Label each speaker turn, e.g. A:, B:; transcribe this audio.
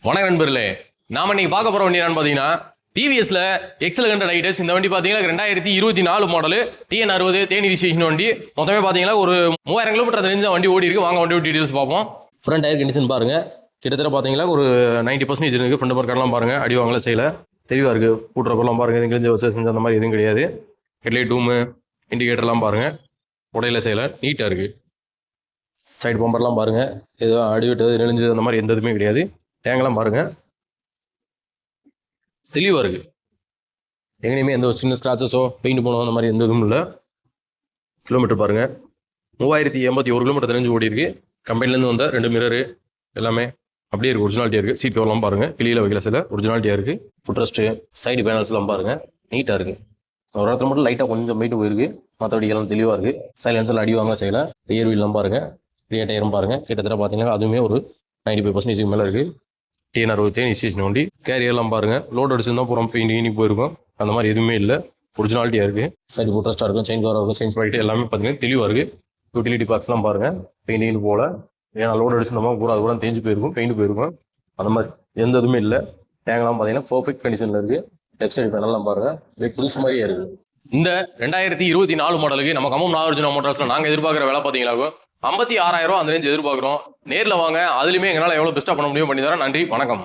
A: வணக்கம் நண்பர்களே, நாம இன்னைக்கு பார்க்க போற வண்டி என்னன்னு பாத்தீங்கன்னா டிவிஎஸ்ல எக்ஸல் 100 ஐடஸ். இந்த வண்டி பாத்தீங்கன்னா 2024 மாடல் TN60 தேனி ரிஜிஸ்ட்ரேஷன் வண்டி. மொத்தமே பாத்தீங்கன்னா ஒரு 3000 கிலோமீட்டர் ரேஞ்ச் வண்டி ஓடி இருக்கு. வாங்க வண்டி டீடைல்ஸ் பார்ப்போம். ஃப்ரண்ட் டயர் கண்டிஷன் பாருங்க, கிட்டத்தட்ட பாத்தீங்கன்னா ஒரு 90% இருக்கு. ஃப்ரண்ட் மார்க்கெட்லாம் பாருங்க, அடி வாங்கல செய்யல, தெளிவா இருக்கு. கூட்டுறப்பெல்லாம் பாருங்க, இது கிழிஞ்ச வச்சு செஞ்ச அந்த மாதிரி எதுவும் கிடையாது. ஹெட்லைட் டூமு இண்டிகேட்டர்லாம் பாருங்க, உடையில செய்யல, நீட்டா இருக்கு. சைடு பம்பர்லாம் பாருங்க, ஏதோ அடிவிட்டது நெளிஞ்சது அந்த மாதிரி எந்த இதுவுமே கிடையாது. டேங்கெல்லாம் பாருங்க, தெளிவாக இருக்குது. எங்கேயுமே எந்த ஒரு சின்ன ஸ்க்ராச்சஸோ பெயிண்ட் போனோ அந்த மாதிரி எந்த இதுவும் இல்லை. கிலோமீட்டர் பாருங்கள், 3081 கிலோமீட்டர் தெரிஞ்சு ஓடி இருக்கு. கம்பெனிலேருந்து வந்த 2 மிரரு எல்லாமே அப்படியே இருக்குது, ஒரிஜினாலிட்டியாக இருக்குது. சிபிஓலாம் பாருங்கள், கிளியில் வைக்கல சில ஒரிஜினாலிட்டியாக இருக்குது. ஃபுட்ரெஸ்ட்டு சைடு பேனல்ஸ்லாம் பாருங்கள், நீட்டாக இருக்குது. ஒரு இடத்துல மட்டும் லைட்டாக கொஞ்சம் போயிட்டு போயிருக்கு, மற்றபடி எல்லாம் தெளிவாக இருக்குது. சைலன்ஸில் அடி வாங்க செய்யலை. ரியர் வீல்லாம் பாருங்கள், ரியர் டயரும் பாருங்கள். கிட்டத்தட்ட பார்த்தீங்கன்னா அதுவுமே ஒரு 95% மேலே இருக்குது. TN60 ரிஜிஸ்ட்ரேஷன் வண்டி. கேரியர்லாம் பாருங்க, லோட் அடிச்சிருந்தா பூரா பெயிண்ட் ஈனி போயிருக்கும். அந்த மாதிரி எதுவுமே இல்லை, ஒரிஜினாலிட்டியாக இருக்குது. சைடு ஃபுட்ரெஸ்ட்டாக இருக்கும், செயின் கவராக இருக்கும், செயின் ஸ்பாய்ட்டு எல்லாமே பார்த்தீங்கன்னா தெளிவாக இருக்குது. யூட்டிலிட்டி பாக்ஸ்லாம் பாருங்க, பெயிண்ட் ஈனி போல. ஏன்னா லோட் அடிச்சிருந்தோமா பூரா அது கூட தேஞ்சு போயிருக்கும், பெயிண்ட் போயிருக்கும். அந்த மாதிரி எந்த இதுவுமே இல்லை. டேங்க்லாம் பார்த்தீங்கன்னா பர்ஃபெக்ட் கண்டிஷனில் இருக்குது. லெஃப்ட் சைடு பேனல்லாம் பாருங்க, புதுசு மாதிரியே இருக்குது. இந்த 2024 மாடலுக்கு நம்ம கம்பம் நாகார்ஜுனா மோட்டார்ஸ்ல நாங்கள் எதிர்பார்க்குற வேலை பார்த்தீங்களாக்கும் 56,000 அந்த ரேஞ்ச் எதிர்பார்க்குறோம். நேரில் வாங்க, அதுலேயுமே எங்களால் எவ்வளோ பெஸ்ட்டாக பண்ண முடியும் பண்ணி தரோம். நன்றி, வணக்கம்.